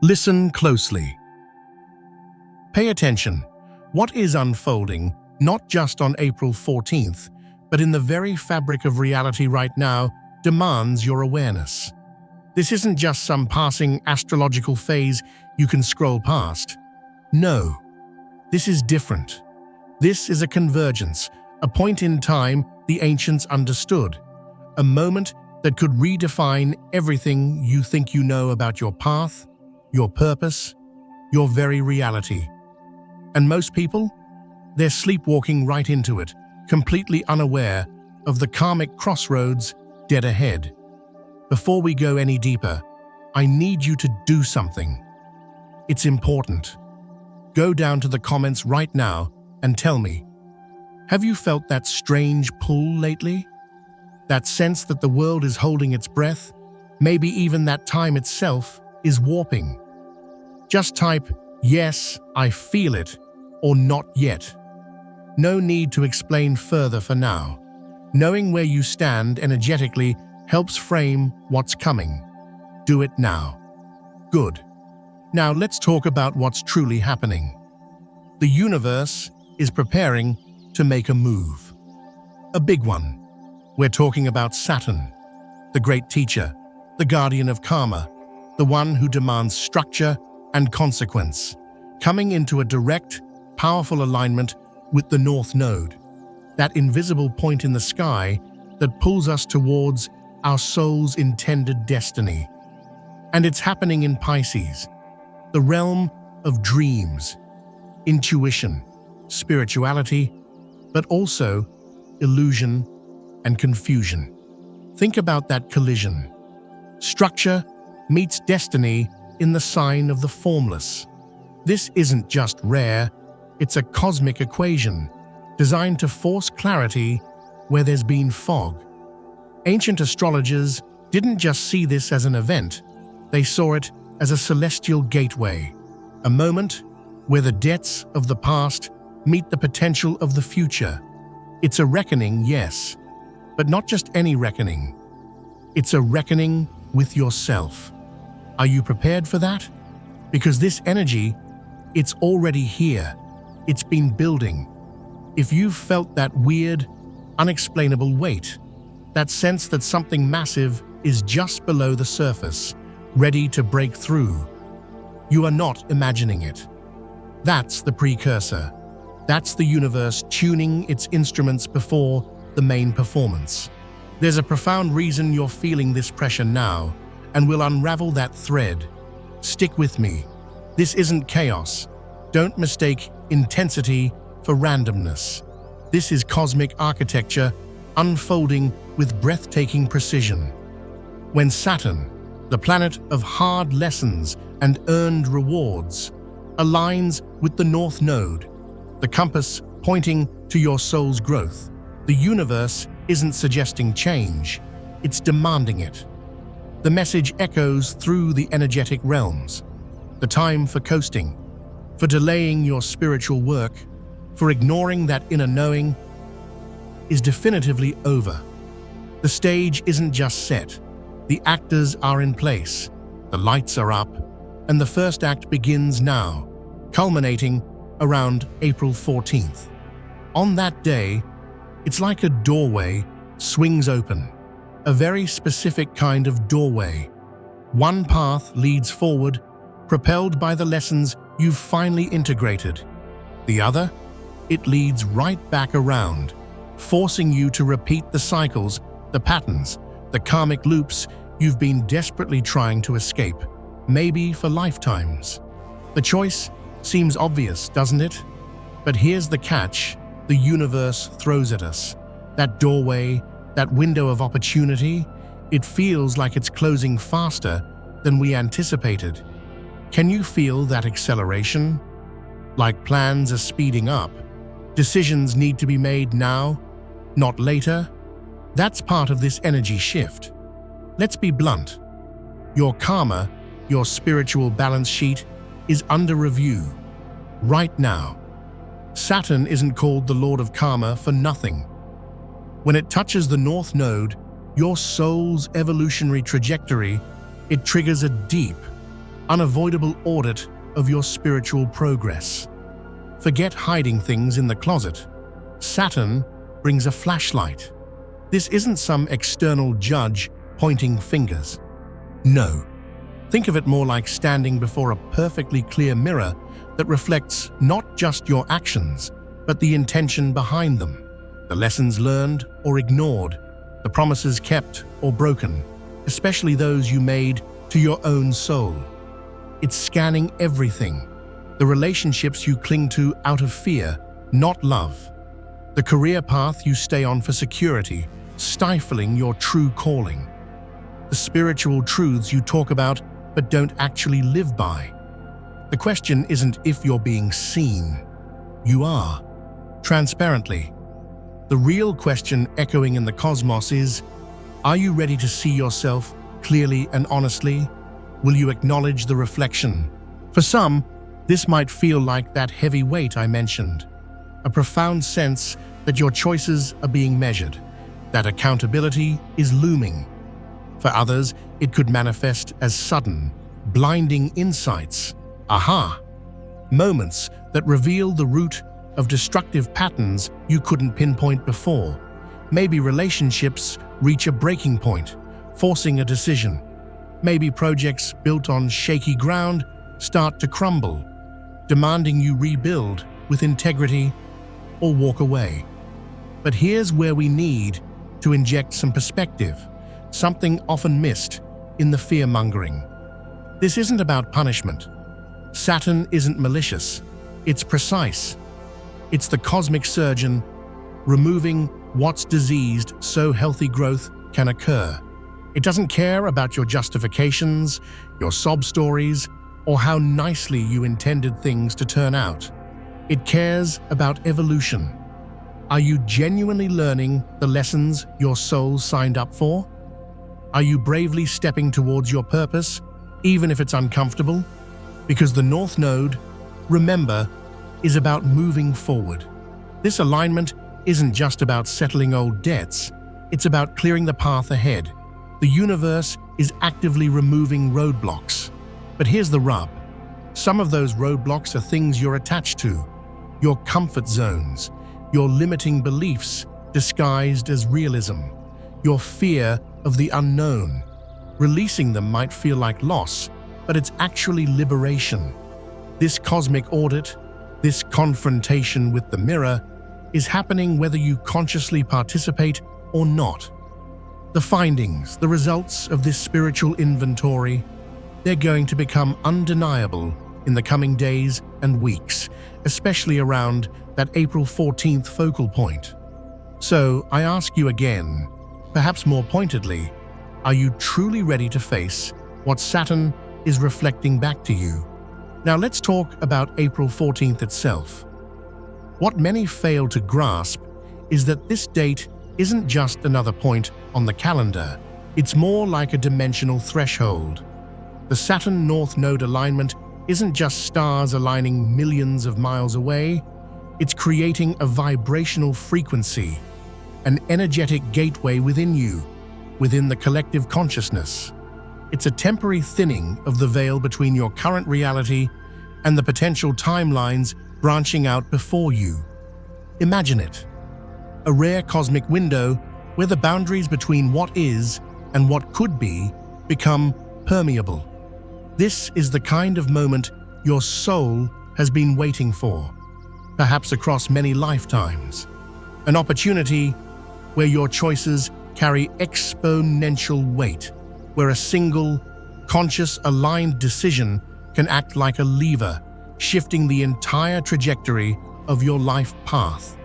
Listen closely. Pay attention. What is unfolding, not just on April 14th, but in the very fabric of reality right now, demands your awareness. This isn't just some passing astrological phase you can scroll past. No, this is different. This is a convergence, a point in time the ancients understood, a moment that could redefine everything you think you know about your path, your purpose, your very reality. And most people, they're sleepwalking right into it, completely unaware of the karmic crossroads dead ahead. Before we go any deeper, I need you to do something. It's important. Go down to the comments right now and tell me, have you felt that strange pull lately? That sense that the world is holding its breath? Maybe even that time itself is warping? Just type, "Yes, I feel it," or "Not yet." No need to explain further for now. Knowing where you stand energetically helps frame what's coming. Do it now. Good. Now let's talk about what's truly happening. The universe is preparing to make a move. A big one. We're talking about Saturn, the great teacher, the guardian of karma, the one who demands structure and consequence, coming into a direct, powerful alignment with the North Node, that invisible point in the sky that pulls us towards our soul's intended destiny. And it's happening in Pisces, the realm of dreams, intuition, spirituality, but also illusion and confusion. Think about that collision. Structure meets destiny in the sign of the formless. This isn't just rare, it's a cosmic equation designed to force clarity where there's been fog. Ancient astrologers didn't just see this as an event, they saw it as a celestial gateway, a moment where the debts of the past meet the potential of the future. It's a reckoning, yes, but not just any reckoning. It's a reckoning with yourself. Are you prepared for that? Because this energy, it's already here. It's been building. If you've felt that weird, unexplainable weight, that sense that something massive is just below the surface, ready to break through, you are not imagining it. That's the precursor. That's the universe tuning its instruments before the main performance. There's a profound reason you're feeling this pressure now, and we'll unravel that thread. Stick with me. This isn't chaos. Don't mistake intensity for randomness. This is cosmic architecture unfolding with breathtaking precision. When Saturn, the planet of hard lessons and earned rewards, aligns with the North Node, the compass pointing to your soul's growth, the universe isn't suggesting change, it's demanding it. The message echoes through the energetic realms. The time for coasting, for delaying your spiritual work, for ignoring that inner knowing, is definitively over. The stage isn't just set. The actors are in place, the lights are up, and the first act begins now, culminating around April 14th. On that day, it's like a doorway swings open, a very specific kind of doorway. One path leads forward, propelled by the lessons you've finally integrated. The other, it leads right back around, forcing you to repeat the cycles, the patterns, the karmic loops you've been desperately trying to escape, maybe for lifetimes. The choice seems obvious, doesn't it? But here's the catch the universe throws at us. That doorway, that window of opportunity, it feels like it's closing faster than we anticipated. Can you feel that acceleration? Like plans are speeding up. Decisions need to be made now, not later. That's part of this energy shift. Let's be blunt. Your karma, your spiritual balance sheet, is under review right now. Saturn isn't called the Lord of Karma for nothing. When it touches the North Node, your soul's evolutionary trajectory, it triggers a deep, unavoidable audit of your spiritual progress. Forget hiding things in the closet. Saturn brings a flashlight. This isn't some external judge pointing fingers. No. Think of it more like standing before a perfectly clear mirror that reflects not just your actions, but the intention behind them, the lessons learned or ignored, the promises kept or broken, especially those you made to your own soul. It's scanning everything, the relationships you cling to out of fear, not love, the career path you stay on for security, stifling your true calling, the spiritual truths you talk about but don't actually live by. The question isn't if you're being seen. You are, transparently. The real question echoing in the cosmos is, are you ready to see yourself clearly and honestly? Will you acknowledge the reflection? For some, this might feel like that heavy weight I mentioned, a profound sense that your choices are being measured, that accountability is looming. For others, it could manifest as sudden, blinding insights, aha, moments that reveal the root of destructive patterns you couldn't pinpoint before. Maybe relationships reach a breaking point, forcing a decision. Maybe projects built on shaky ground start to crumble, demanding you rebuild with integrity or walk away. But here's where we need to inject some perspective, something often missed in the fear-mongering. This isn't about punishment. Saturn isn't malicious. It's precise. It's the cosmic surgeon removing what's diseased so healthy growth can occur. It doesn't care about your justifications, your sob stories, or how nicely you intended things to turn out. It cares about evolution. Are you genuinely learning the lessons your soul signed up for? Are you bravely stepping towards your purpose, even if it's uncomfortable? Because the North Node, remember, is about moving forward. This alignment isn't just about settling old debts, it's about clearing the path ahead. The universe is actively removing roadblocks. But here's the rub. Some of those roadblocks are things you're attached to, your comfort zones, your limiting beliefs disguised as realism, your fear of the unknown. Releasing them might feel like loss, but it's actually liberation. This cosmic audit, this confrontation with the mirror, is happening whether you consciously participate or not. The findings, the results of this spiritual inventory, they're going to become undeniable in the coming days and weeks, especially around that April 14th focal point. So I ask you again, perhaps more pointedly, are you truly ready to face what Saturn is reflecting back to you? Now let's talk about April 14th itself. What many fail to grasp is that this date isn't just another point on the calendar. It's more like a dimensional threshold. The Saturn North Node alignment isn't just stars aligning millions of miles away. It's creating a vibrational frequency, an energetic gateway within you, within the collective consciousness. It's a temporary thinning of the veil between your current reality and the potential timelines branching out before you. Imagine it. A rare cosmic window where the boundaries between what is and what could be become permeable. This is the kind of moment your soul has been waiting for, perhaps across many lifetimes. An opportunity where your choices carry exponential weight, where a single, conscious, aligned decision can act like a lever, shifting the entire trajectory of your life path.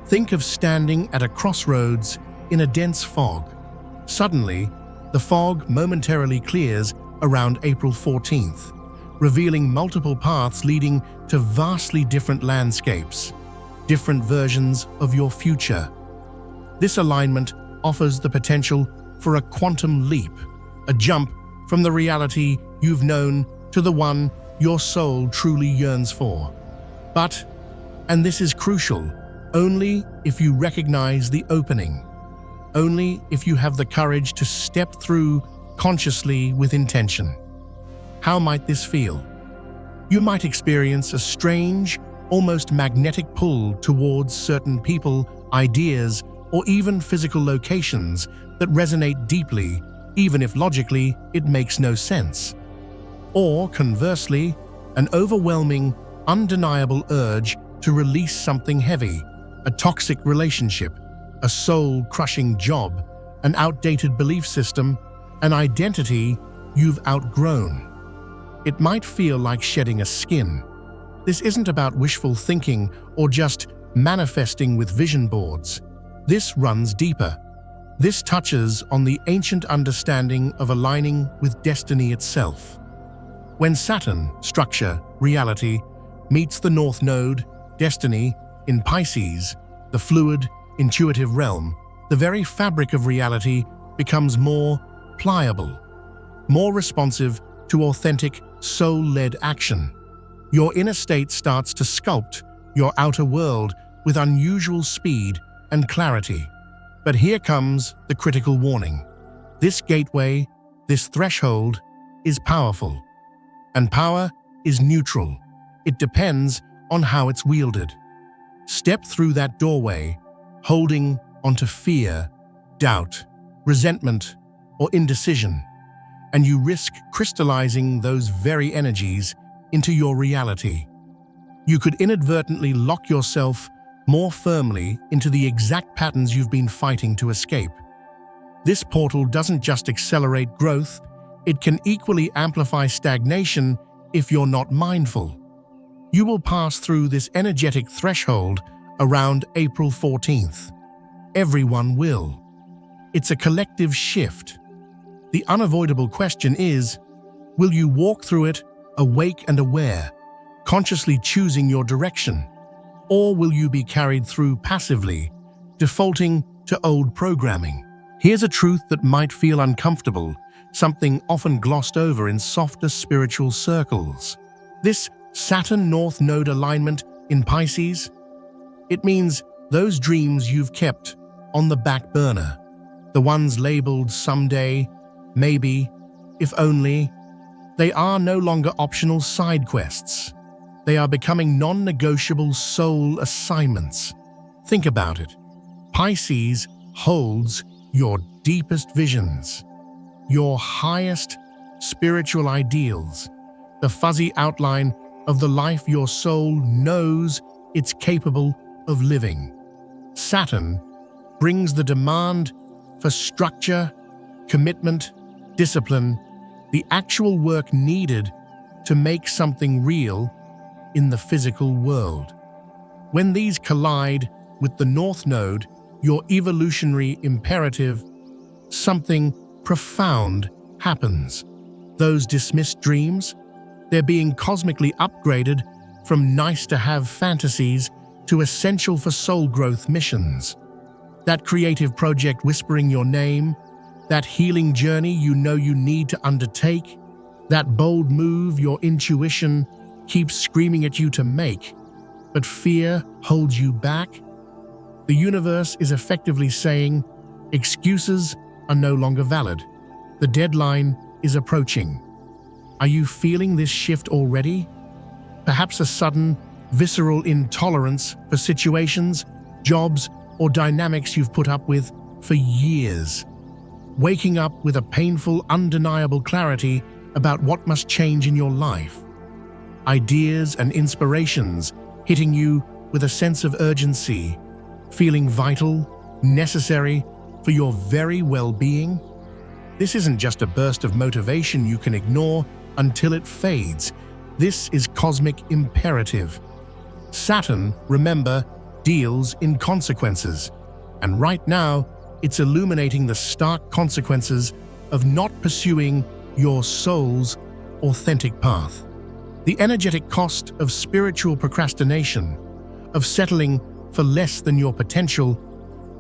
Think of standing at a crossroads in a dense fog. Suddenly, the fog momentarily clears around April 14th, revealing multiple paths leading to vastly different landscapes, different versions of your future. This alignment offers the potential for a quantum leap, a jump from the reality you've known to the one your soul truly yearns for. But, and this is crucial, only if you recognize the opening, only if you have the courage to step through consciously with intention. How might this feel? You might experience a strange, almost magnetic pull towards certain people, ideas, or even physical locations that resonate deeply, even if logically it makes no sense. Or, conversely, an overwhelming, undeniable urge to release something heavy, a toxic relationship, a soul-crushing job, an outdated belief system, an identity you've outgrown. It might feel like shedding a skin. This isn't about wishful thinking or just manifesting with vision boards. This runs deeper. This touches on the ancient understanding of aligning with destiny itself. When Saturn, structure, reality, meets the North Node, destiny, in Pisces, the fluid, intuitive realm, the very fabric of reality becomes more pliable, more responsive to authentic, soul-led action. Your inner state starts to sculpt your outer world with unusual speed and clarity. But here comes the critical warning. This gateway, this threshold, is powerful. And power is neutral. It depends on how it's wielded. Step through that doorway, holding onto fear, doubt, resentment, or indecision, and you risk crystallizing those very energies into your reality. You could inadvertently lock yourself more firmly into the exact patterns you've been fighting to escape. This portal doesn't just accelerate growth, it can equally amplify stagnation if you're not mindful. You will pass through this energetic threshold around April 14th. Everyone will. It's a collective shift. The unavoidable question is, will you walk through it awake and aware, consciously choosing your direction? Or will you be carried through passively, defaulting to old programming? Here's a truth that might feel uncomfortable, something often glossed over in softer spiritual circles. This Saturn North Node alignment in Pisces, it means those dreams you've kept on the back burner, the ones labeled someday, maybe, if only, they are no longer optional side quests. They are becoming non-negotiable soul assignments. Think about it. Pisces holds your deepest visions, your highest spiritual ideals, the fuzzy outline of the life your soul knows it's capable of living. Saturn brings the demand for structure, commitment, discipline, the actual work needed to make something real in the physical world. When these collide with the North Node, your evolutionary imperative, something profound happens. Those dismissed dreams, they're being cosmically upgraded from nice-to-have fantasies to essential for soul growth missions. That creative project whispering your name, that healing journey you know you need to undertake, that bold move your intuition keeps screaming at you to make, but fear holds you back. The universe is effectively saying, excuses are no longer valid. The deadline is approaching. Are you feeling this shift already? Perhaps a sudden, visceral intolerance for situations, jobs, or dynamics you've put up with for years. Waking up with a painful, undeniable clarity about what must change in your life. Ideas and inspirations hitting you with a sense of urgency, feeling vital, necessary for your very well-being. This isn't just a burst of motivation you can ignore until it fades. This is cosmic imperative. Saturn, remember, deals in consequences, and right now, it's illuminating the stark consequences of not pursuing your soul's authentic path. The energetic cost of spiritual procrastination, of settling for less than your potential,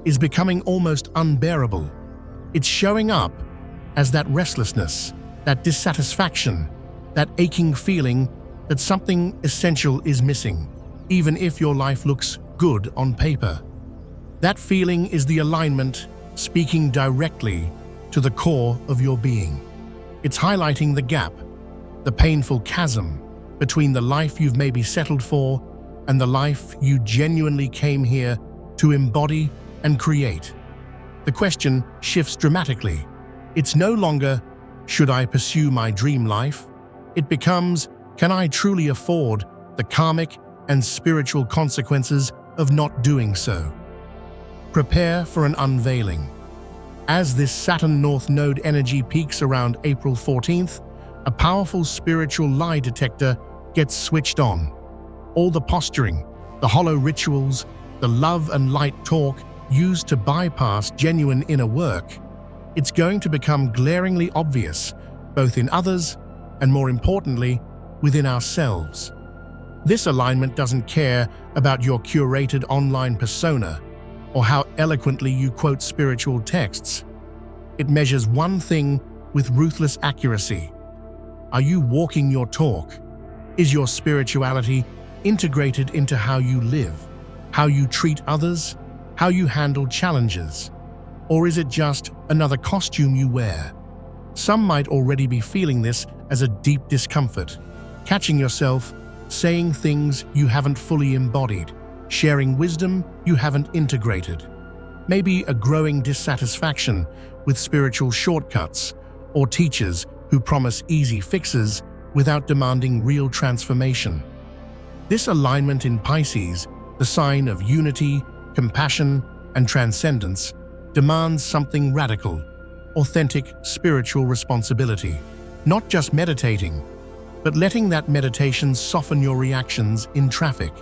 is becoming almost unbearable. It's showing up as that restlessness, that dissatisfaction, that aching feeling that something essential is missing, even if your life looks good on paper. That feeling is the alignment speaking directly to the core of your being. It's highlighting the gap, the painful chasm between the life you've maybe settled for and the life you genuinely came here to embody and create. The question shifts dramatically. It's no longer, should I pursue my dream life? It becomes, can I truly afford the karmic and spiritual consequences of not doing so? Prepare for an unveiling. As this Saturn North Node energy peaks around April 14th, a powerful spiritual lie detector gets switched on. All the posturing, the hollow rituals, the love and light talk used to bypass genuine inner work, it's going to become glaringly obvious, both in others and, more importantly, within ourselves. This alignment doesn't care about your curated online persona or how eloquently you quote spiritual texts. It measures one thing with ruthless accuracy. Are you walking your talk? Is your spirituality integrated into how you live, how you treat others, how you handle challenges? Or is it just another costume you wear? Some might already be feeling this as a deep discomfort, catching yourself saying things you haven't fully embodied, sharing wisdom you haven't integrated. Maybe a growing dissatisfaction with spiritual shortcuts or teachers who promise easy fixes without demanding real transformation. This alignment in Pisces, the sign of unity, compassion, and transcendence, demands something radical, authentic spiritual responsibility. Not just meditating, but letting that meditation soften your reactions in traffic.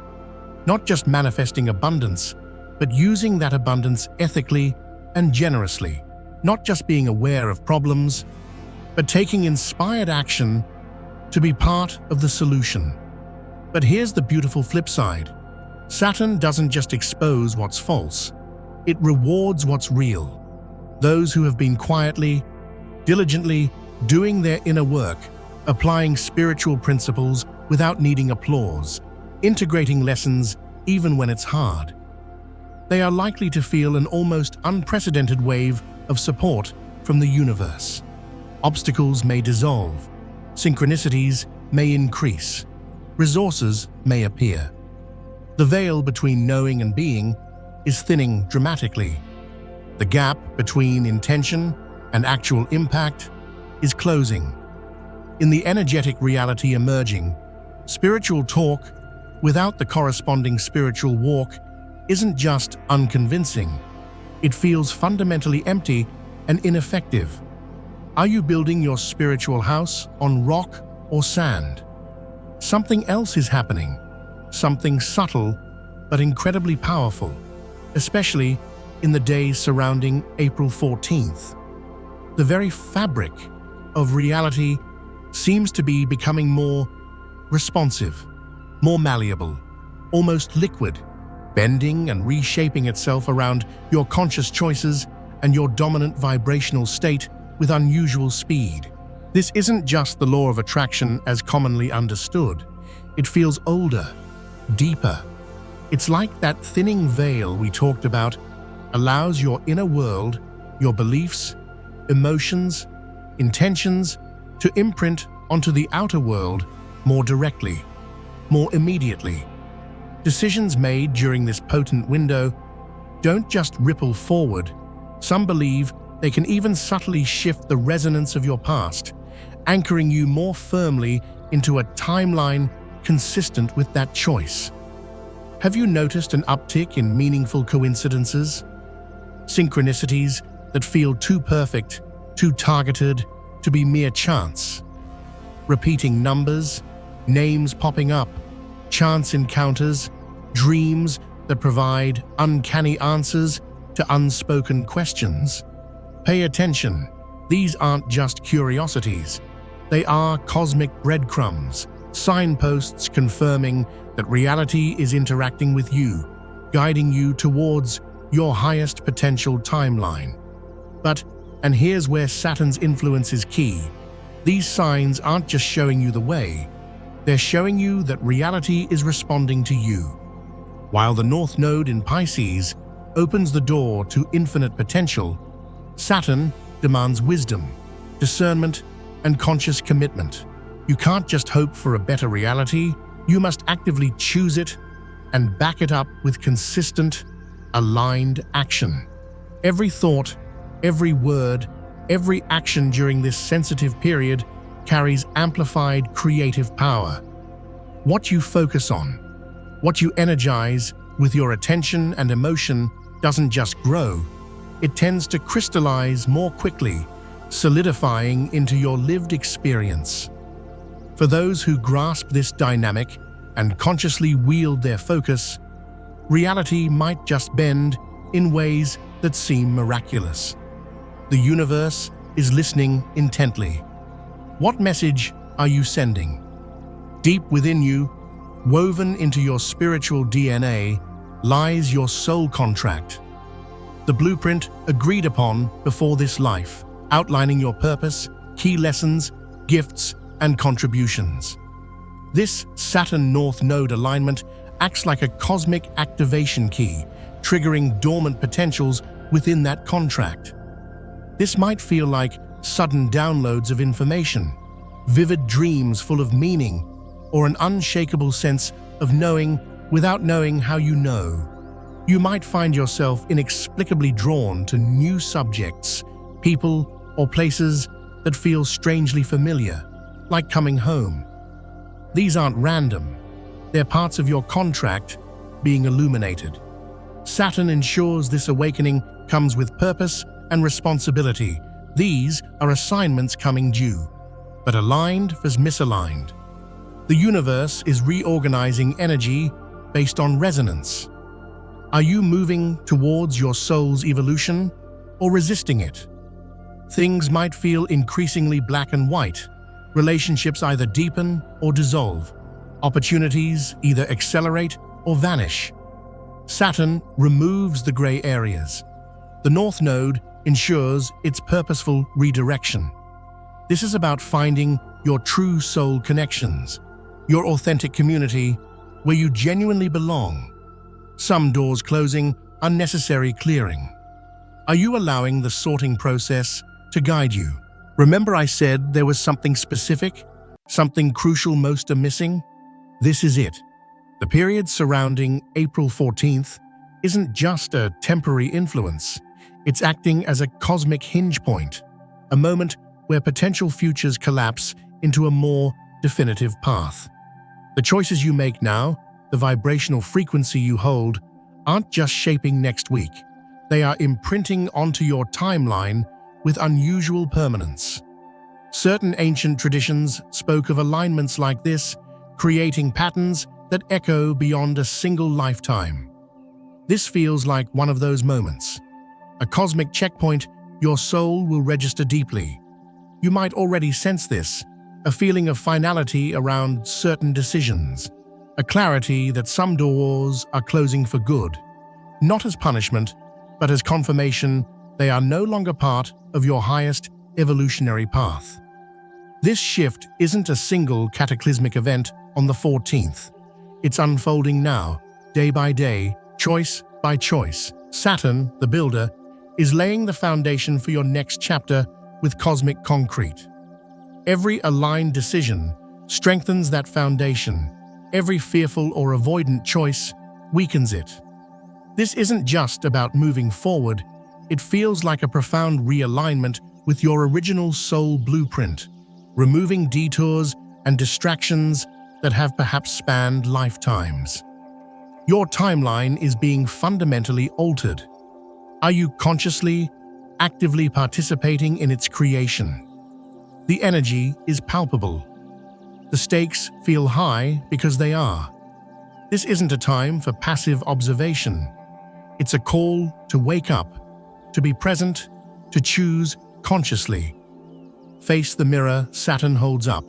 Not just manifesting abundance, but using that abundance ethically and generously. Not just being aware of problems, but taking inspired action to be part of the solution. But here's the beautiful flip side. Saturn doesn't just expose what's false, it rewards what's real. Those who have been quietly, diligently doing their inner work, applying spiritual principles without needing applause, integrating lessons even when it's hard. They are likely to feel an almost unprecedented wave of support from the universe. Obstacles may dissolve, synchronicities may increase, resources may appear. The veil between knowing and being is thinning dramatically. The gap between intention and actual impact is closing. In the energetic reality emerging, spiritual talk without the corresponding spiritual walk isn't just unconvincing. It feels fundamentally empty and ineffective. Are you building your spiritual house on rock or sand? Something else is happening, something subtle but incredibly powerful, especially in the days surrounding April 14th. The very fabric of reality seems to be becoming more responsive, more malleable, almost liquid, bending and reshaping itself around your conscious choices and your dominant vibrational state with unusual speed. This isn't just the law of attraction as commonly understood. It feels older, deeper. It's like that thinning veil we talked about allows your inner world, your beliefs, emotions, intentions to imprint onto the outer world more directly, more immediately. Decisions made during this potent window don't just ripple forward. Some believe they can even subtly shift the resonance of your past, anchoring you more firmly into a timeline consistent with that choice. Have you noticed an uptick in meaningful coincidences? Synchronicities that feel too perfect, too targeted to be mere chance. Repeating numbers, names popping up, chance encounters, dreams that provide uncanny answers to unspoken questions. Pay attention. These aren't just curiosities. They are cosmic breadcrumbs, signposts confirming that reality is interacting with you, guiding you towards your highest potential timeline. But, and here's where Saturn's influence is key, these signs aren't just showing you the way, they're showing you that reality is responding to you. While the North Node in Pisces opens the door to infinite potential, Saturn demands wisdom, discernment, and conscious commitment. You can't just hope for a better reality, you must actively choose it and back it up with consistent, aligned action. Every thought, every word, every action during this sensitive period carries amplified creative power. What you focus on, what you energize with your attention and emotion doesn't just grow, it tends to crystallize more quickly, solidifying into your lived experience. For those who grasp this dynamic and consciously wield their focus, reality might just bend in ways that seem miraculous. The universe is listening intently. What message are you sending? Deep within you, woven into your spiritual DNA, lies your soul contract. The blueprint agreed upon before this life, outlining your purpose, key lessons, gifts, and contributions. This Saturn North Node alignment acts like a cosmic activation key, triggering dormant potentials within that contract. This might feel like sudden downloads of information, vivid dreams full of meaning, or an unshakable sense of knowing without knowing how you know. You might find yourself inexplicably drawn to new subjects, people, or places that feel strangely familiar, like coming home. These aren't random. They're parts of your contract being illuminated. Saturn ensures this awakening comes with purpose and responsibility. These are assignments coming due, but aligned versus misaligned. The universe is reorganizing energy based on resonance. Are you moving towards your soul's evolution or resisting it? Things might feel increasingly black and white. Relationships either deepen or dissolve. Opportunities either accelerate or vanish. Saturn removes the gray areas. The North Node ensures its purposeful redirection. This is about finding your true soul connections, your authentic community where you genuinely belong. Some doors closing, unnecessary clearing. Are you allowing the sorting process to guide you? Remember I said there was something specific, something crucial most are missing? This is it. The period surrounding April 14th isn't just a temporary influence. It's acting as a cosmic hinge point, a moment where potential futures collapse into a more definitive path. The choices you make now, the vibrational frequency you hold, aren't just shaping next week. They are imprinting onto your timeline with unusual permanence. Certain ancient traditions spoke of alignments like this, creating patterns that echo beyond a single lifetime. This feels like one of those moments. A cosmic checkpoint your soul will register deeply. You might already sense this, a feeling of finality around certain decisions, a clarity that some doors are closing for good, not as punishment, but as confirmation they are no longer part of your highest evolutionary path. This shift isn't a single cataclysmic event on the 14th. It's unfolding now, day by day, choice by choice. Saturn, the builder, is laying the foundation for your next chapter with cosmic concrete. Every aligned decision strengthens that foundation. Every fearful or avoidant choice weakens it. This isn't just about moving forward, it feels like a profound realignment with your original soul blueprint, removing detours and distractions that have perhaps spanned lifetimes. Your timeline is being fundamentally altered. Are you consciously, actively participating in its creation? The energy is palpable. The stakes feel high because they are. This isn't a time for passive observation. It's a call to wake up, to be present, to choose consciously. Face the mirror Saturn holds up.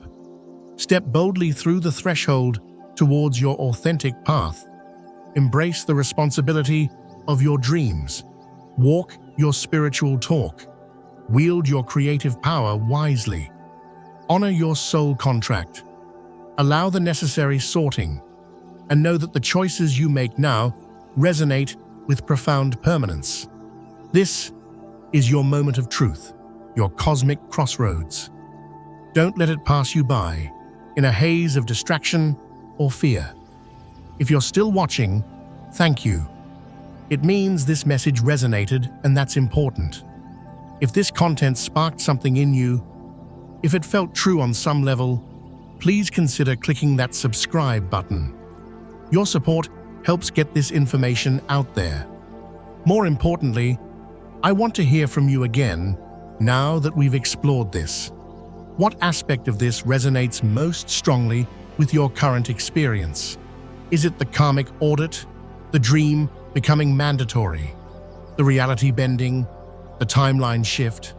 Step boldly through the threshold towards your authentic path. Embrace the responsibility of your dreams. Walk your spiritual talk. Wield your creative power wisely. Honor your soul contract. Allow the necessary sorting, and know that the choices you make now resonate with profound permanence. This is your moment of truth, your cosmic crossroads. Don't let it pass you by. in a haze of distraction or fear. If you're still watching, thank you. It means this message resonated, and that's important. If this content sparked something in you, if it felt true on some level, please consider clicking that subscribe button. Your support helps get this information out there. More importantly, I want to hear from you again now that we've explored this. What aspect of this resonates most strongly with your current experience? Is it the karmic audit, the dream becoming mandatory, the reality bending, the timeline shift?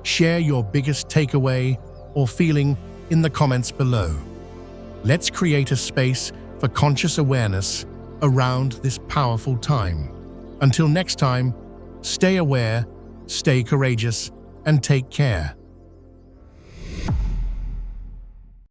Share your biggest takeaway or feeling in the comments below. Let's create a space for conscious awareness around this powerful time. Until next time, stay aware, stay courageous, and take care.